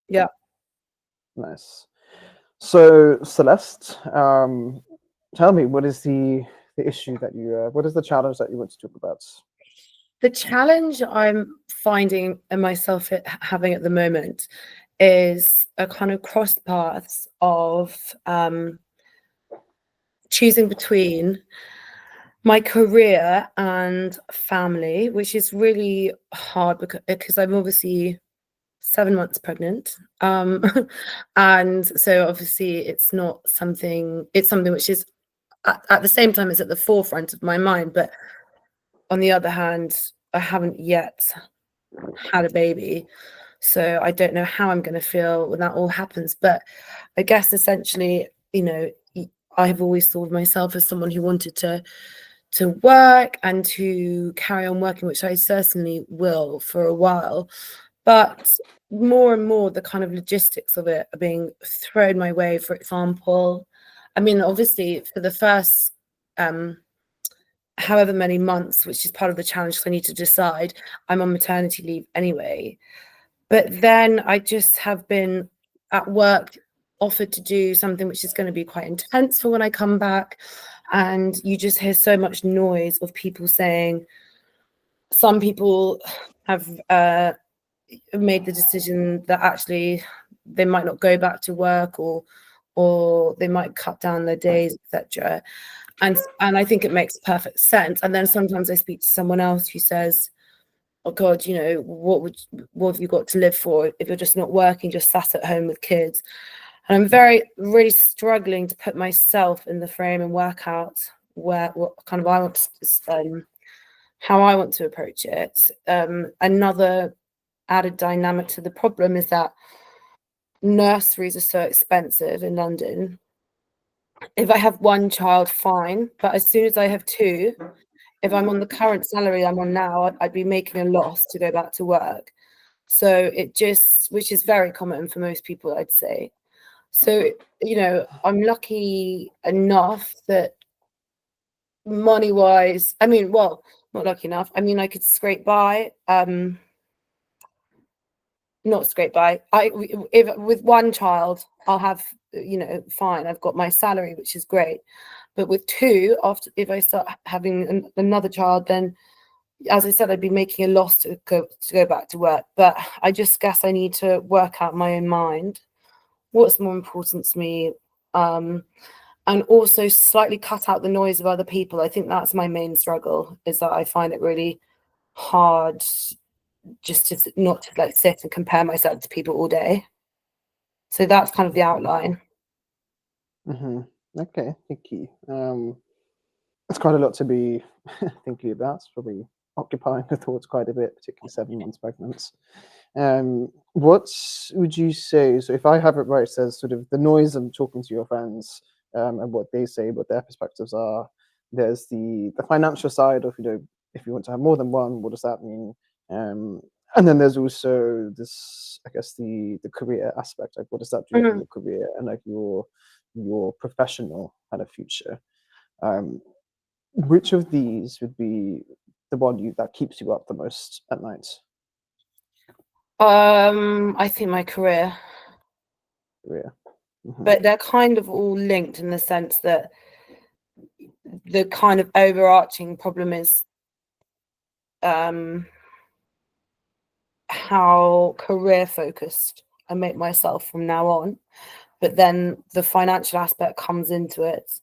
Yeah. Nice. So Celeste, tell me, what is the issue that you what is the challenge that you want to talk about? The challenge I'm finding and myself having at the moment is a kind of cross paths of choosing between my career and family, which is really hard because I'm obviously 7 months pregnant. And so obviously it's something which is at the same time, it's at the forefront of my mind. But on the other hand, I haven't yet had a baby. So I don't know how I'm going to feel when that all happens. But I guess essentially, I have always thought of myself as someone who wanted to work and to carry on working, which I certainly will for a while. But more and more, the kind of logistics of it are being thrown my way. For example, I mean, obviously, for the first however many months, which is part of the challenge, so I need to decide, I'm on maternity leave anyway. But then I just have been at work offered to do something which is going to be quite intense for when I come back. And you just hear so much noise of people saying, some people have made the decision that actually they might not go back to work, or they might cut down their days, etc. And I think it makes perfect sense. And then sometimes I speak to someone else who says, oh God, what have you got to live for if you're just not working, just sat at home with kids? And I'm really struggling to put myself in the frame and work out what kind of how I want to approach it. Another added dynamic to the problem is that nurseries are so expensive in London. If I have one child, fine, but as soon as I have two, if I'm on the current salary I'm on now, I'd be making a loss to go back to work. So which is very common for most people, I'd say. So, I'm lucky enough that money-wise, I mean, well, not lucky enough. I mean, I could scrape by. Not scrape by. If with one child, I'll have, fine. I've got my salary, which is great. But with two, if I start having another child, then, as I said, I'd be making a loss to go back to work. But I just guess I need to work out my own mind. What's more important to me? And also slightly cut out the noise of other people. I think that's my main struggle, is that I find it really hard just to not to like sit and compare myself to people all day. So that's kind of the outline. Okay, thank you. It's quite a lot to be thinking about. It's probably occupying the thoughts quite a bit, particularly 7 months pregnant. What would you say? So if I have it right, it says sort of the noise of talking to your friends, and what they say, what their perspectives are. There's the financial side of, if you want to have more than one, what does that mean? And then there's also this, I guess, the career aspect. Like, what does that do for your career and like your professional kind of future? Which of these would be the one that keeps you up the most at night? I think my career. Career. But they're kind of all linked in the sense that the kind of overarching problem is how career focused I make myself from now on. But then the financial aspect comes into it,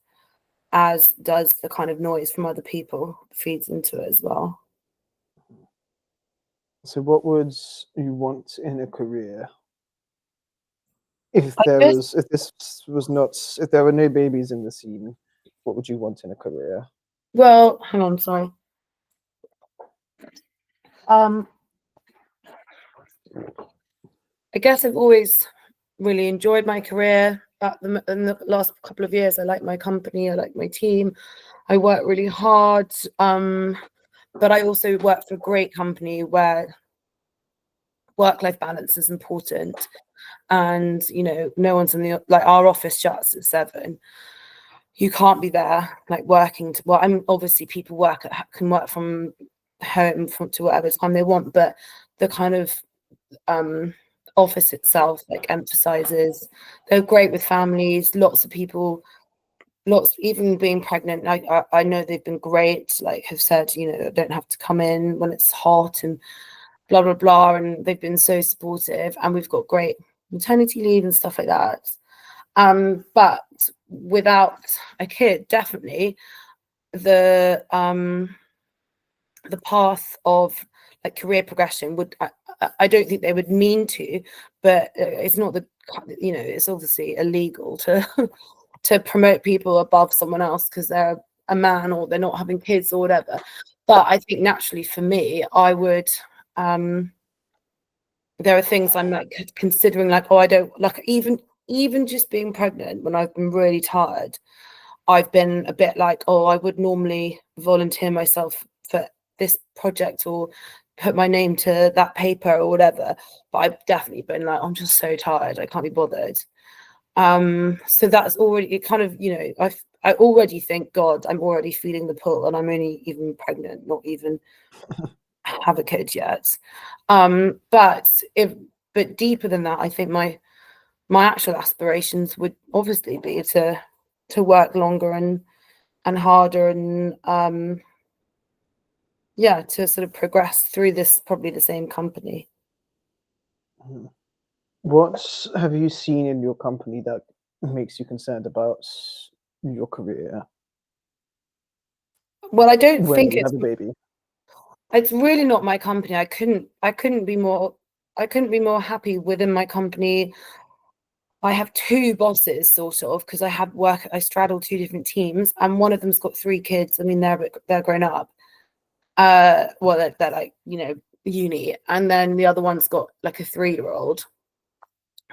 as does the kind of noise from other people, feeds into it as well. So what would you want in a career if there were no babies in the scene? What would you want in a career? Well, hang on, sorry. I guess I've always really enjoyed my career. In the last couple of years, I like my company, I like my team, I work really hard. But I also work for a great company where work-life balance is important. And, no one's our office shuts at 7. You can't be there working obviously people can work from home to whatever time they want, but the kind of office itself like emphasizes. They're great with families, lots of people, lots, even being pregnant, I know they've been great, like have said, you know, don't have to come in when it's hot and blah blah blah, and they've been so supportive, and we've got great maternity leave and stuff like that. But without a kid, definitely the path of like career progression would, I don't think they would mean to, but it's not the, you know, it's obviously illegal to to promote people above someone else because they're a man or they're not having kids or whatever. But I think naturally for me, I would, there are things I'm like considering, like, oh, I don't like, even just being pregnant when I've been really tired, I've been a bit like, oh, I would normally volunteer myself for this project or put my name to that paper or whatever, but I've definitely been like, I'm just so tired, I can't be bothered. So that's already, it kind of, you know, I already think, God, I'm already feeling the pull, and I'm only even pregnant, not even have a kid yet. But deeper than that, I think my actual aspirations would obviously be to work longer and harder, and yeah, to sort of progress through this, probably the same company. What have you seen in your company that makes you concerned about your career Well, I don't when think you have a baby? it's really not my company. I couldn't be more happy within my company. I have two bosses, sort of, because I straddle two different teams, and one of them's got three kids. I mean, they're grown up. Well, they're like, you know, uni, and then the other one's got like a 3-year-old.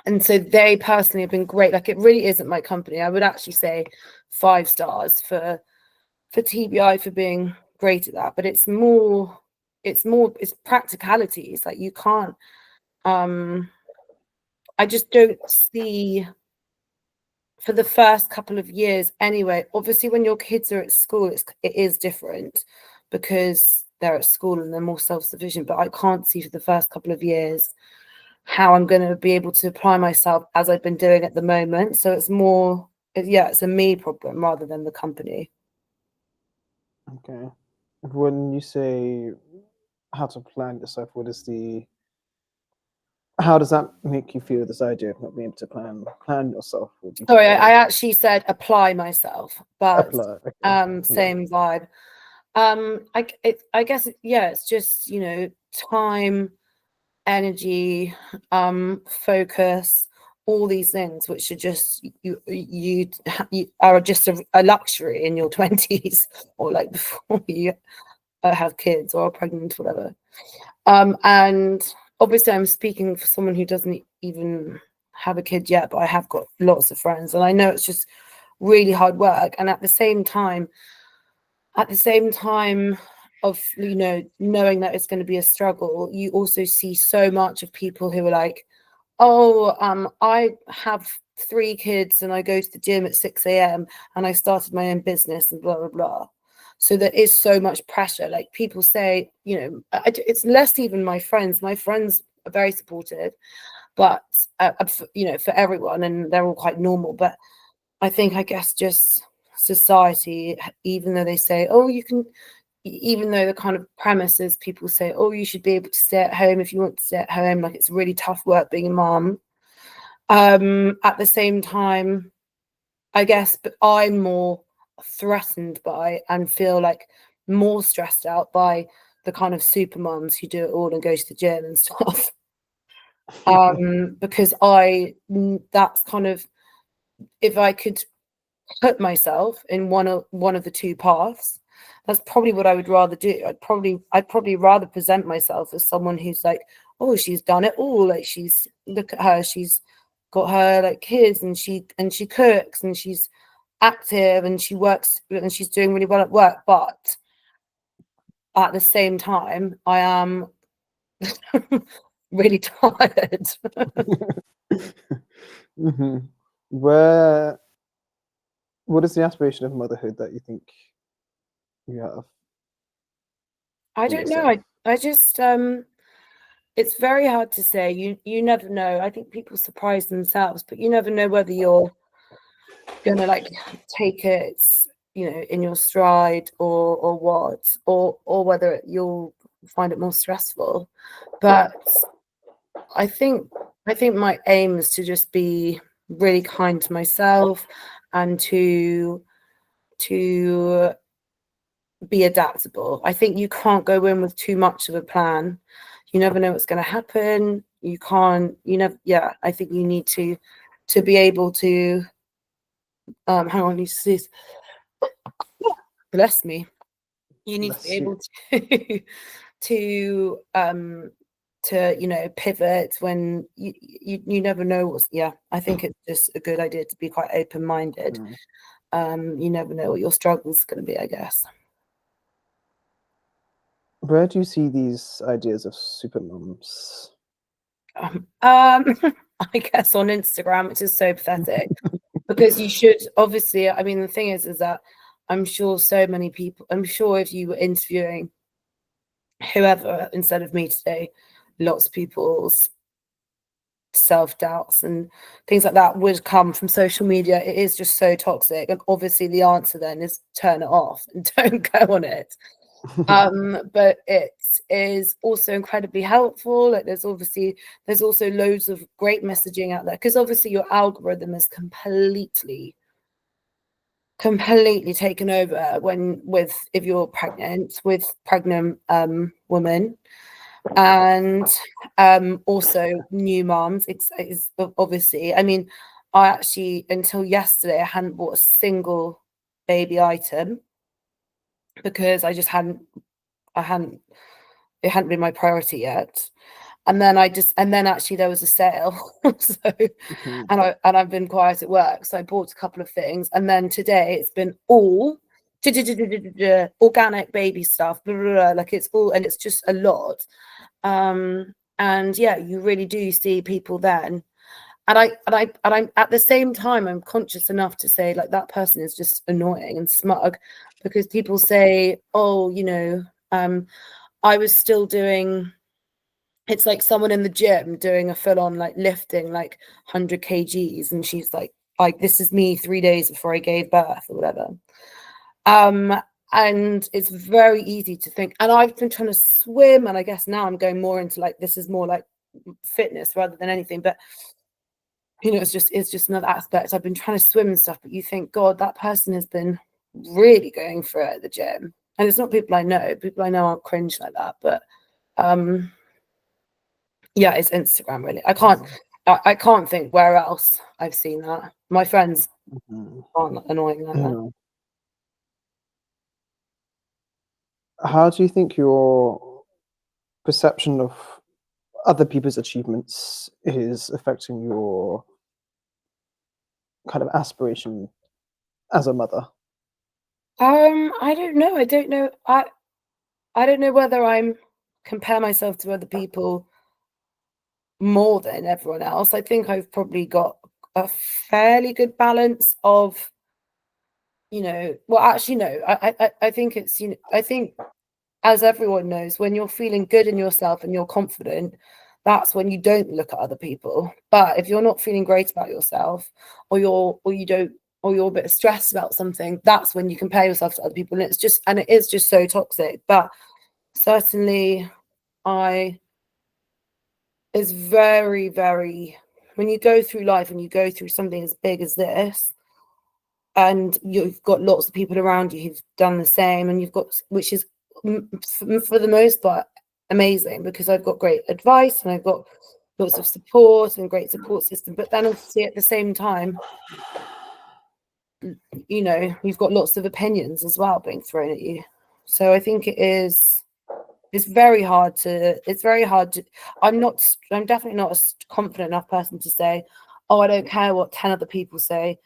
And so they personally have been great. Like, it really isn't my company. I would actually say 5 stars for TBI for being great at that. But it's practicalities. Like, you can't, I just don't see, for the first couple of years anyway, obviously when your kids are at school, it is different because they're at school and they're more self-sufficient, but I can't see for the first couple of years how I'm going to be able to apply myself as I've been doing at the moment. So it's more, yeah, it's a me problem rather than the company. Okay. When you say how to plan yourself, how does that make you feel, this idea of not being able to plan yourself? Would you Sorry, I prefer actually said apply myself, but apply? Okay. Yeah. same vibe. I guess, yeah, it's just, you know, time, energy, focus, all these things which are just, you are just a luxury in your 20s, or like before you have kids or are pregnant, whatever. And obviously I'm speaking for someone who doesn't even have a kid yet, but I have got lots of friends, and I know it's just really hard work. And at the same time of, you know, knowing that it's going to be a struggle, you also see so much of people who are like, oh, I have 3 kids and I go to the gym at 6 a.m. and I started my own business and blah blah blah. So there is so much pressure. Like, people say, you know, it's less even my friends. My friends are very supportive, but you know, for everyone, and they're all quite normal. But I think, I guess, just society, even though they say, oh, you can, even though the kind of premise is people say, oh, you should be able to stay at home if you want to stay at home, like it's really tough work being a mom. At the same time, I guess, but I'm more threatened by and feel like more stressed out by the kind of super moms who do it all and go to the gym and stuff. Because that's kind of, if I could put myself in one of the two paths, that's probably what I would rather do. I'd probably rather present myself as someone who's like, oh, she's done it all. Like, look at her, she's got her like kids, and she cooks, and she's active, and she works, and she's doing really well at work. But at the same time, I am really tired. Hmm. What is the aspiration of motherhood that you think you have I for don't know. yourself? I just it's very hard to say. You never know. I think people surprise themselves, but you never know whether you're gonna like take it, you know, in your stride or what, or whether you'll find it more stressful. But I think my aim is to just be really kind to myself and to be adaptable. I think you can't go in with too much of a plan. You never know what's going to happen. You can't, you never, yeah, I think you need to be able to, hang on, you see, bless me. You need to be able to, to, you know, pivot when you never know what's, yeah, I think it's just a good idea to be quite open-minded. You never know what your struggle's going to be, I guess. Where do you see these ideas of super mums? I guess on Instagram, which is so pathetic because you should obviously, I mean, the thing is that I'm sure so many people, I'm sure if you were interviewing whoever instead of me today, lots of people's self-doubts and things like that would come from social media. It is just so toxic, and obviously the answer then is turn it off and don't go on it. But it is also incredibly helpful. Like there's also loads of great messaging out there, because obviously your algorithm is completely taken over if you're pregnant with pregnant women, and also new moms. It's obviously, I mean, I actually until yesterday I hadn't bought a single baby item because it hadn't been my priority yet. And then actually there was a sale. So and I've been quiet at work, so I bought a couple of things, and then today it's been all organic baby stuff, blah, blah, blah, like it's all, and it's just a lot. And yeah, you really do see people then. And I'm at the same time, I'm conscious enough to say, like, that person is just annoying and smug, because people say, oh, you know, I was still doing, it's like someone in the gym doing a full-on like lifting like 100 kgs, and she's like this is me 3 days before I gave birth or whatever. And it's very easy to think, and I've been trying to swim, and I guess now I'm going more into like, this is more like fitness rather than anything, but you know, it's just another aspect. I've been trying to swim and stuff, but you think, God, that person has been really going for it at the gym. And it's not people I know. People I know aren't cringe like that, but yeah, it's Instagram really. I can't think where else I've seen that. My friends aren't annoying like that. How do you think your perception of other people's achievements is affecting your kind of aspiration as a mother? I don't know. I don't know. I don't know whether I'm compare myself to other people more than everyone else. I think I've probably got a fairly good balance of, you know, well, actually, no, I think it's, you know, I think as everyone knows, when you're feeling good in yourself and you're confident, that's when you don't look at other people. But if you're not feeling great about yourself, or you're a bit stressed about something, that's when you compare yourself to other people, and it is just so toxic. But certainly it's very, very, when you go through life and you go through something as big as this, and you've got lots of people around you who've done the same, and which is for the most part amazing, because I've got great advice and I've got lots of support and great support system. But then obviously at the same time, you know, you've got lots of opinions as well being thrown at you. So I think it's very hard to I'm definitely not a confident enough person to say, oh, I don't care what 10 other people say,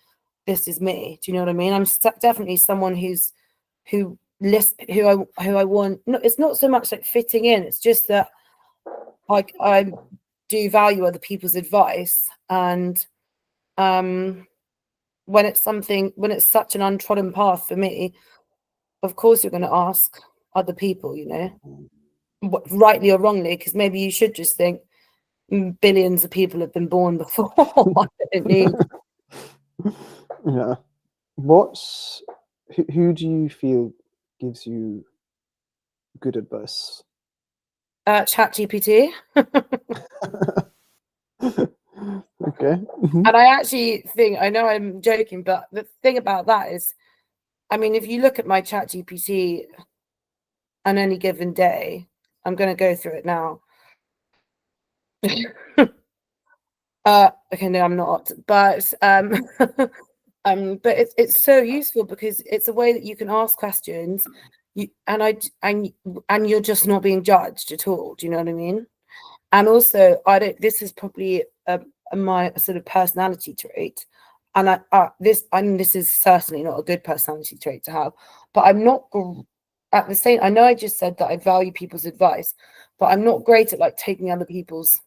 this is me. Do you know what I mean? I'm definitely someone who I want. No, it's not so much like fitting in, it's just that I do value other people's advice, and when it's such an untrodden path for me, of course you're going to ask other people, you know, rightly or wrongly, because maybe you should just think billions of people have been born before. I don't need. Yeah. Who do you feel gives you good advice? ChatGPT. Okay. And I actually think, I know I'm joking, but the thing about that is, I mean, if you look at my ChatGPT on any given day, I'm going to go through it now. Okay, no, I'm not, but but it's so useful because it's a way that you can ask questions, and you're just not being judged at all. Do you know what I mean? And also, I don't. This is probably my sort of personality trait, and this is certainly not a good personality trait to have. But I'm not at the same. I know I just said that I value people's advice, but I'm not great at like taking other people's.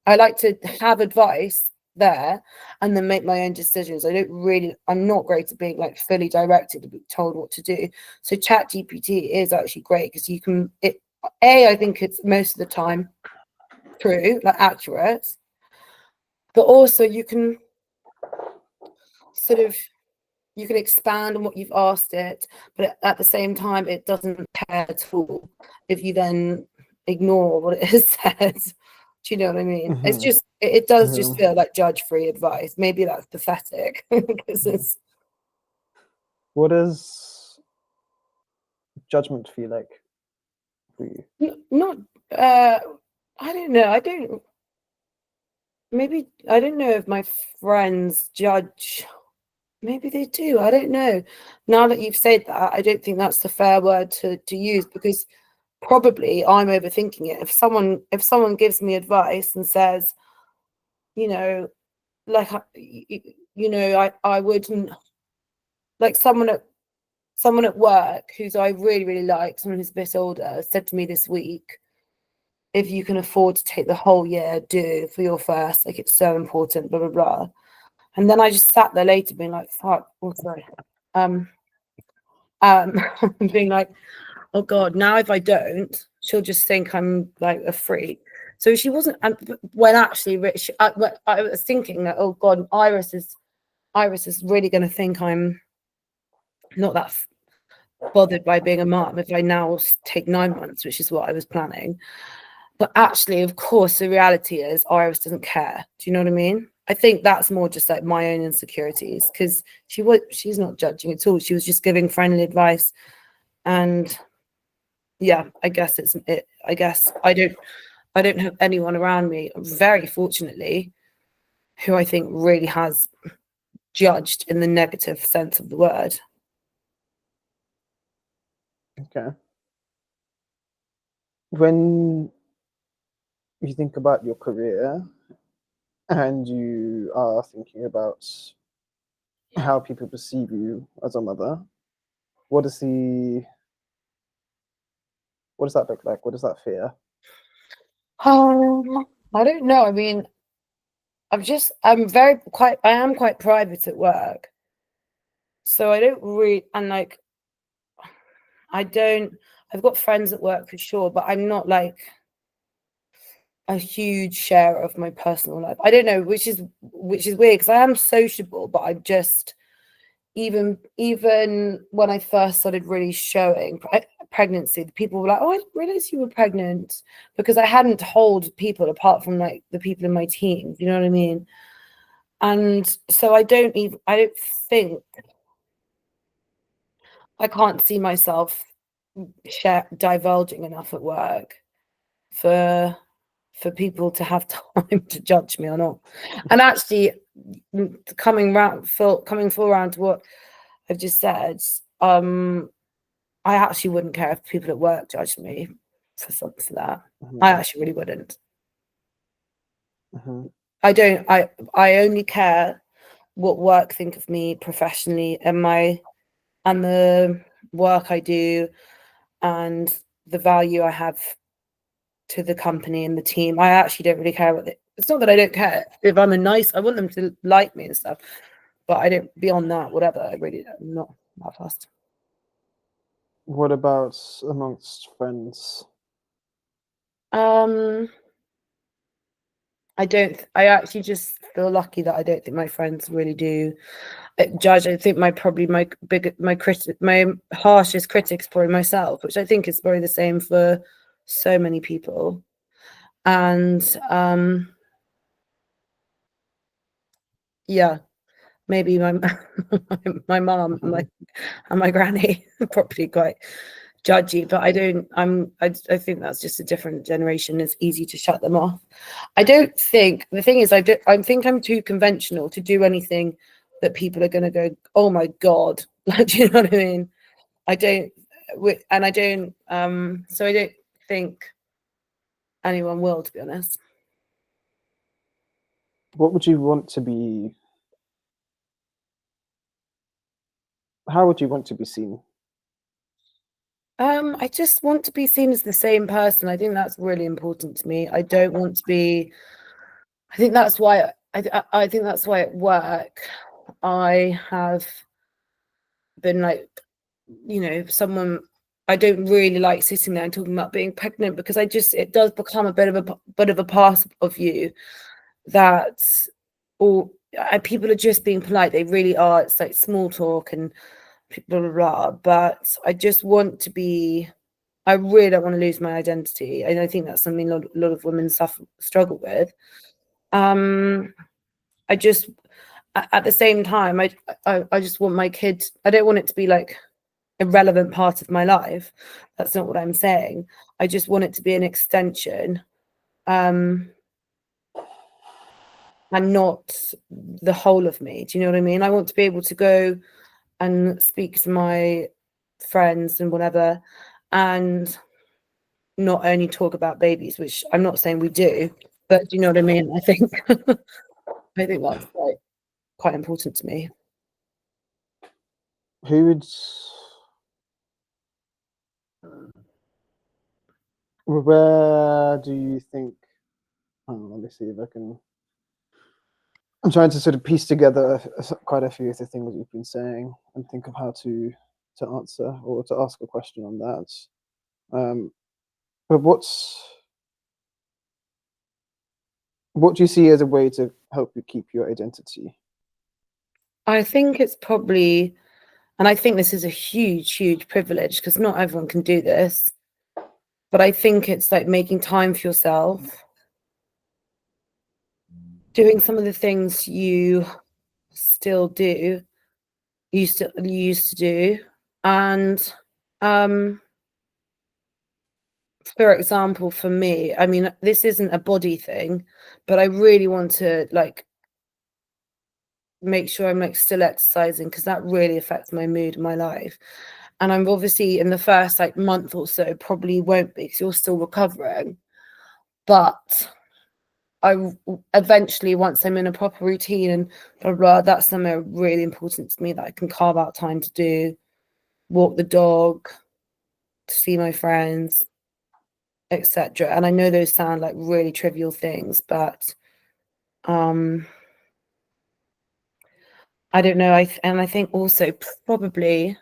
I like to have advice there and then make my own decisions. I'm not great at being like fully directed to be told what to do. So Chat GPT is actually great because you can I think it's most of the time true, like accurate, but also you can sort of you can expand on what you've asked it, but at the same time it doesn't care at all if you then ignore what it has said. Do you know what I mean? It's just it does just feel like judge-free advice. Maybe that's pathetic because it's. What does judgment feel like for you? Not I don't know. I don't know if my friends judge. Maybe they do. I don't know. Now that you've said that, I don't think that's the fair word to use because probably I'm overthinking it. If someone gives me advice and says, you know, like I wouldn't like someone at work who's I really, really like, someone who's a bit older, said to me this week, if you can afford to take the whole year, do for your first, like it's so important, blah, blah, blah. And then I just sat there later being like, fuck, oh, sorry. Being like, oh God, now if I don't, she'll just think I'm like a freak. So she wasn't, when actually Rich, I was thinking that, oh God, Iris is really going to think I'm not that bothered by being a mom if I now take 9 months, which is what I was planning. But actually, of course, the reality is Iris doesn't care. Do you know what I mean? I think that's more just like my own insecurities because she's not judging at all. She was just giving friendly advice. And yeah, I guess I guess I don't have anyone around me, very fortunately, who I think really has judged in the negative sense of the word. Okay. When you think about your career and you are thinking about how people perceive you as a mother, what does that look like? What does that fear? I don't know. I mean, I am quite private at work. So I don't really, and like, I've got friends at work for sure, but I'm not like a huge share of my personal life. I don't know, which is weird because I am sociable, but I'm just, even when I first started really showing pregnancy, the people were like, oh, I didn't realize you were pregnant, because I hadn't told people apart from like the people in my team, you know what I mean? And so I don't think, I can't see myself divulging enough at work for people to have time to judge me or not. And actually, coming full round to what I've just said, I actually wouldn't care if people at work judged me for that. I actually really wouldn't. I don't. I only care what work think of me professionally and the work I do and the value I have to the company and the team. I actually don't really care what it's not that I don't care. If I'm I want them to like me and stuff, but I don't, beyond that, whatever, I'm not that fast. What about amongst friends? I actually just feel lucky that I don't think my friends really do judge. I think my harshest critic is probably myself, which I think is probably the same for so many people. And yeah, maybe my my mom and my granny are probably quite judgy, but I think that's just a different generation. It's easy to shut them off. I don't think the thing is I think I'm too conventional to do anything that people are going to go, oh my god, like, do you know what I mean? I don't so I don't think anyone will, to be honest. What would you want to be? How would you want to be seen? I just want to be seen as the same person. I think that's really important to me. I don't want to be. I think that's why. I think that's why at work I have been like, someone. I don't really like sitting there and talking about being pregnant because it does become a bit of a part of you that all people are just being polite. They really are. It's like small talk and blah blah blah. But I just want to be. I really don't want to lose my identity, and I think that's something a lot of women struggle with. I just, at the same time, I just want my kid. I don't want it to be like a relevant part of my life. That's not what I'm saying. I just want it to be an extension, and not the whole of me. Do you know what I mean? I want to be able to go and speak to my friends and whatever, and not only talk about babies, which I'm not saying we do, but do you know what I mean? I think I think that's quite important to me. Who would? Where do you think? Let me see if I can. I'm trying to sort of piece together quite a few of the things you've been saying and think of how to answer or to ask a question on that. But what do you see as a way to help you keep your identity? I think it's probably, and I think this is a huge privilege because not everyone can do this, but I think it's like making time for yourself, doing some of the things you still do, you used to do, and for example, for me, I mean, this isn't a body thing, but I really want to like make sure I'm like still exercising because that really affects my mood and my life. And I'm obviously in the first like month or so probably won't be because you're still recovering. But eventually, once I'm in a proper routine and blah, blah, that's something really important to me that I can carve out time to do, walk the dog, to see my friends, etc. And I know those sound like really trivial things, but I don't know. I think also probably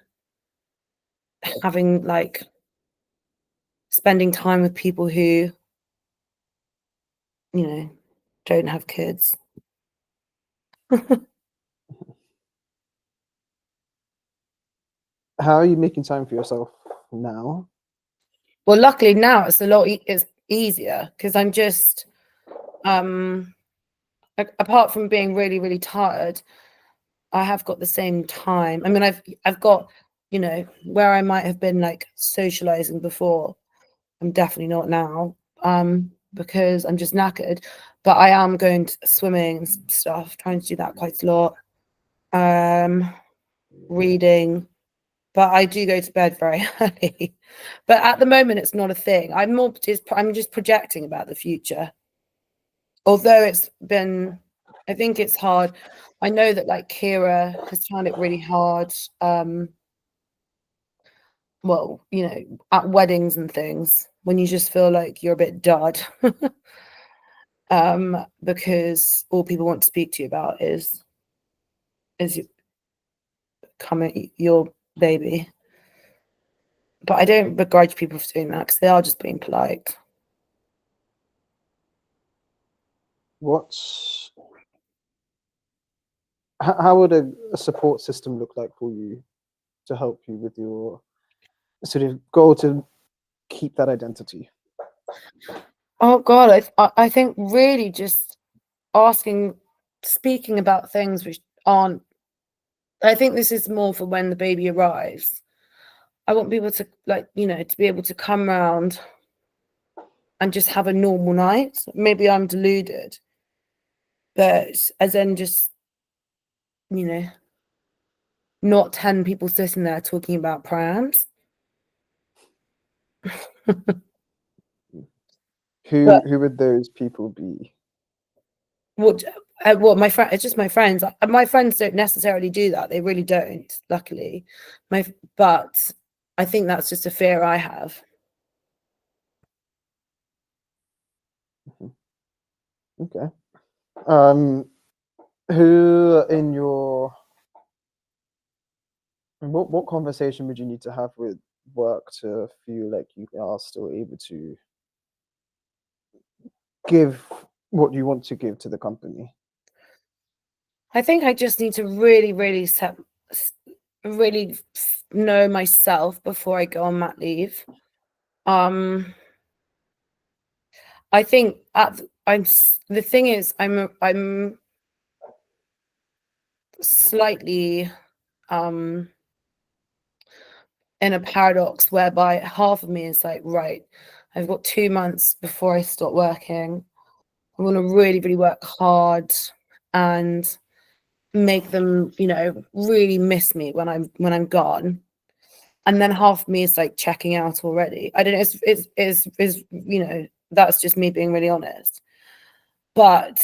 having like spending time with people who, don't have kids. How are you making time for yourself now? Well, luckily now it's it's easier because I'm just apart from being really tired, I have got the same time. I mean, I've got, where I might have been like socializing before, I'm definitely not now, because I'm just knackered. But I am going to swimming and stuff, trying to do that quite a lot. Reading, but I do go to bed very early. But at the moment, it's not a thing. I'm just projecting about the future. Although I think it's hard. I know that like Kira has found it really hard. Well, at weddings and things when you just feel like you're a bit dud. Because all people want to speak to you about is your baby. But I don't begrudge people for doing that because they are just being polite. What's how would a support system look like for you to help you with your sort of goal to keep that identity? Oh God, I think really just speaking about things which aren't. I think this is more for when the baby arrives. I want people to to be able to come round and just have a normal night. Maybe I'm deluded, but as in just not 10 people sitting there talking about prams. Who would those people be? What my friend? It's just my friends. My friends don't necessarily do that. They really don't. Luckily, but I think that's just a fear I have. Okay. Who in your what conversation would you need to have with work to feel like you are still able to give what you want to give to the company? I think I just need to really, really know myself before I go on mat leave. I think the thing is I'm slightly in a paradox whereby half of me is like, right, I've got 2 months before I start working. I want to really, really work hard and make them, really miss me when I'm gone. And then half of me is like checking out already. I don't know. It's that's just me being really honest. But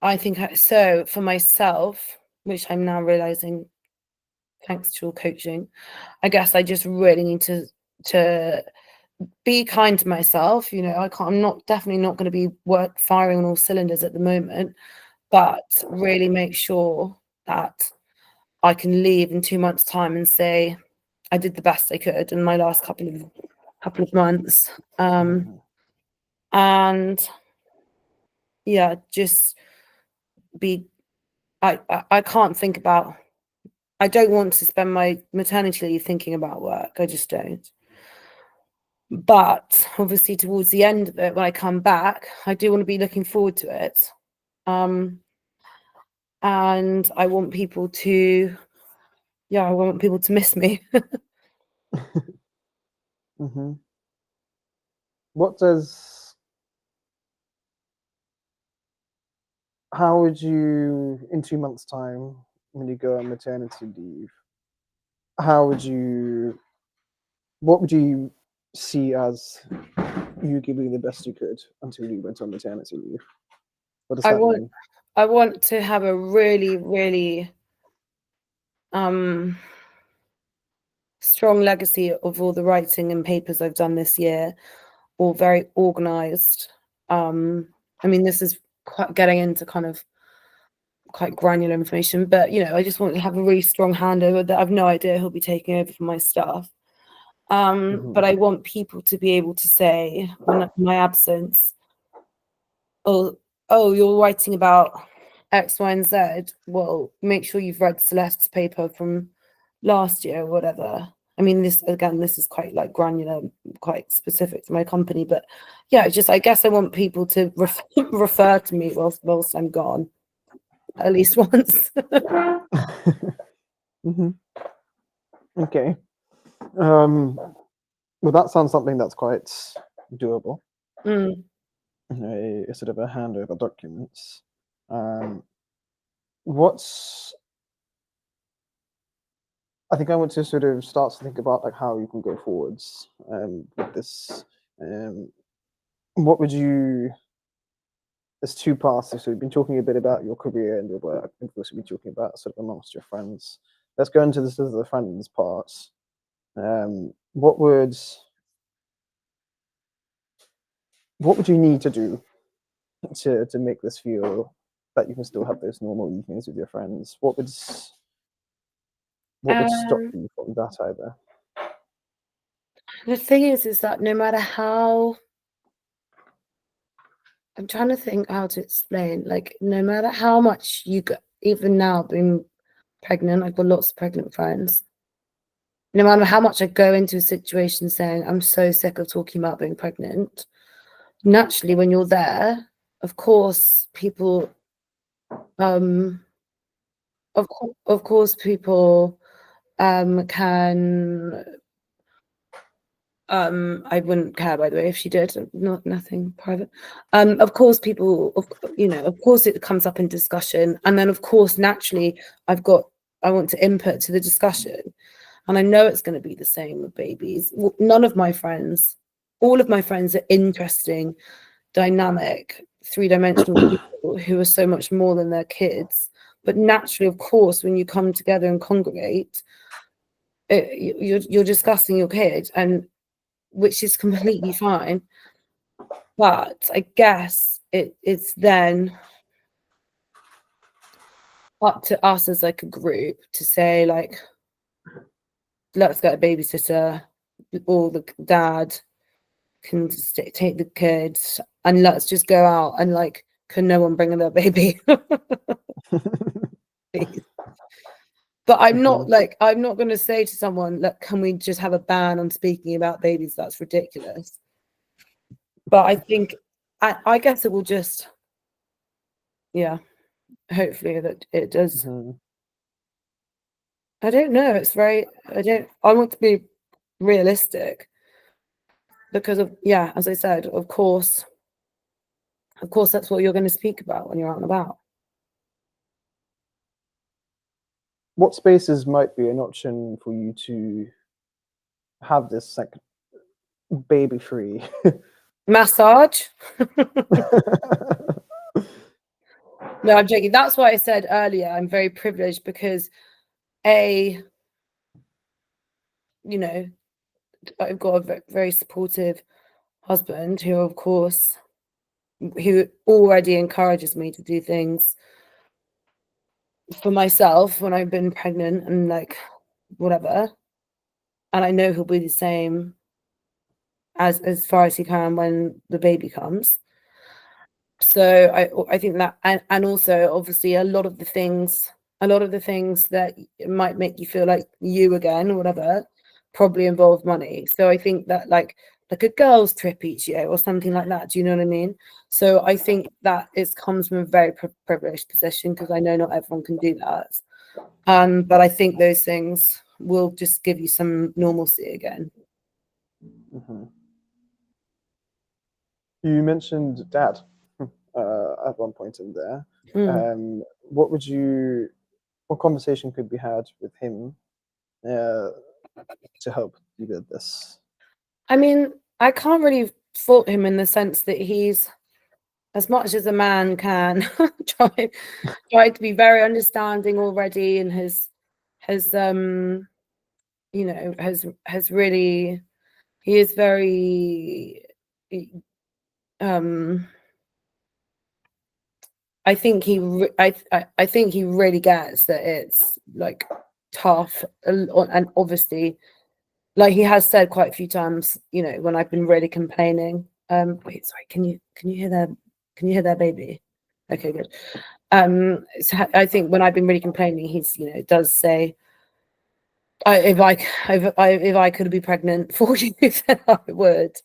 I think so for myself, which I'm now realizing, thanks to your coaching, I guess I just really need to be kind to myself. I'm definitely not going to be firing on all cylinders at the moment, but really make sure that I can leave in 2 months' time and say I did the best I could in my last couple of months. And yeah, just be. I can't think about. I don't want to spend my maternity leave thinking about work. I just don't. But obviously, towards the end of it, when I come back, I do want to be looking forward to it. And I want people to, I want people to miss me. How would you, in 2 months' time, when you go on maternity leave, what would you see as you giving the best you could until you went on maternity leave? What does that mean? I want to have a really, really strong legacy of all the writing and papers I've done this year, all very organized. This is quite getting into kind of quite granular information, but I just want to have a really strong handover that I've no idea who'll be taking over for my stuff. But I want people to be able to say, in my absence, oh, you're writing about X, Y, and Z. Well, make sure you've read Celeste's paper from last year or whatever. This is quite like granular, quite specific to my company, but yeah, I guess I want people to refer to me whilst I'm gone, at least once. Okay. Well, that sounds something that's quite doable. A sort of a handover documents. I think I want to sort of start to think about like how you can go forwards with this. What would you? There's two paths. So we've been talking a bit about your career and your work, and we've also been talking about sort of amongst your friends. Let's go into this as the friends part. What would you need to do to make this feel that you can still have those normal evenings with your friends? What would stop you from that either? The thing is that no matter how I'm trying to think how to explain. Like, no matter how much you go, even now being pregnant, I've got lots of pregnant friends. No matter how much I go into a situation saying I'm so sick of talking about being pregnant, naturally when you're there, of course people of course people can I wouldn't care, by the way, if she did. Nothing private. Of course people of course it comes up in discussion, and then of course naturally I want to input to the discussion, and I know it's going to be the same with babies. None of my friends, all of my friends are interesting, dynamic, three-dimensional people who are so much more than their kids. But naturally, of course, when you come together and congregate, you're discussing your kid, and which is completely fine. But I guess it's then up to us as like a group to say, like, let's get a babysitter, or the dad can take the kids, and let's just go out, and like, can no one bring a little baby? But I'm not going to say to someone, like, can we just have a ban on speaking about babies? That's ridiculous. But I think, I guess it will just, yeah, hopefully that it does. I don't know. It's very, I want to be realistic because of, yeah, as I said, of course, that's what you're going to speak about when you're out and about. What spaces might be an option for you to have this like baby free massage? No, I'm joking. That's why I said earlier I'm very privileged because I've got a very supportive husband who, of course, who already encourages me to do things for myself when I've been pregnant and like whatever. And I know he'll be the same as far as he can when the baby comes. So I think that, and also obviously a lot of the things that might make you feel like you again or whatever probably involve money. So I think that like a girls' trip each year or something like that. Do you know what I mean? So I think that it comes from a very privileged position because I know not everyone can do that. But I think those things will just give you some normalcy again. You mentioned dad at one point in there. What conversation could be had with him to help you with this? I mean, I can't really fault him in the sense that he's, as much as a man can, tried to be very understanding already, and has really, he is very I think he really gets that it's like tough, and obviously, like he has said quite a few times, when I've been really complaining. Wait, sorry, can you hear their baby? Okay, good. So I think when I've been really complaining, he's does say, if I could be pregnant for you, then I would.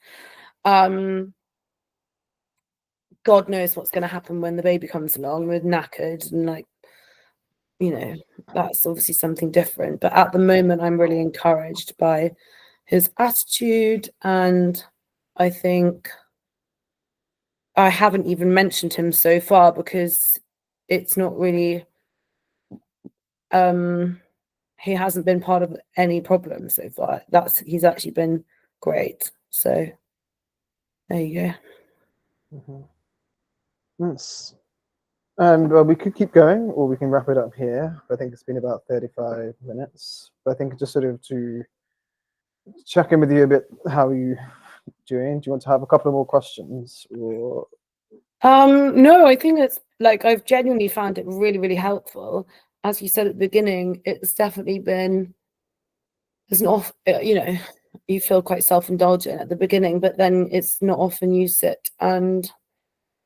God knows what's going to happen when the baby comes along with knackered, and like, that's obviously something different. But at the moment, I'm really encouraged by his attitude, and I think I haven't even mentioned him so far because it's not really, he hasn't been part of any problem so far. He's actually been great. So there you go. Nice. And well, we could keep going, or we can wrap it up here. I think it's been about 35 minutes. But I think just sort of to check in with you a bit, how are you doing? Do you want to have a couple of more questions, or? No, I think it's like I've genuinely found it really, really helpful. As you said at the beginning, it's definitely been, it's not, you feel quite self-indulgent at the beginning, but then it's not often you sit and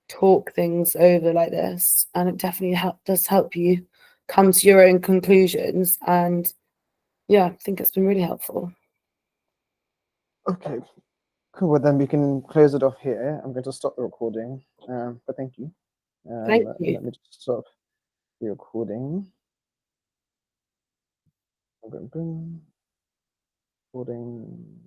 talk things over like this, and it definitely does help you come to your own conclusions. And yeah, I think it's been really helpful. Okay, cool. Well, then we can close it off here. I'm going to stop the recording, but thank you. Thank you. Let me just stop the recording. Boom, boom, boom. Recording.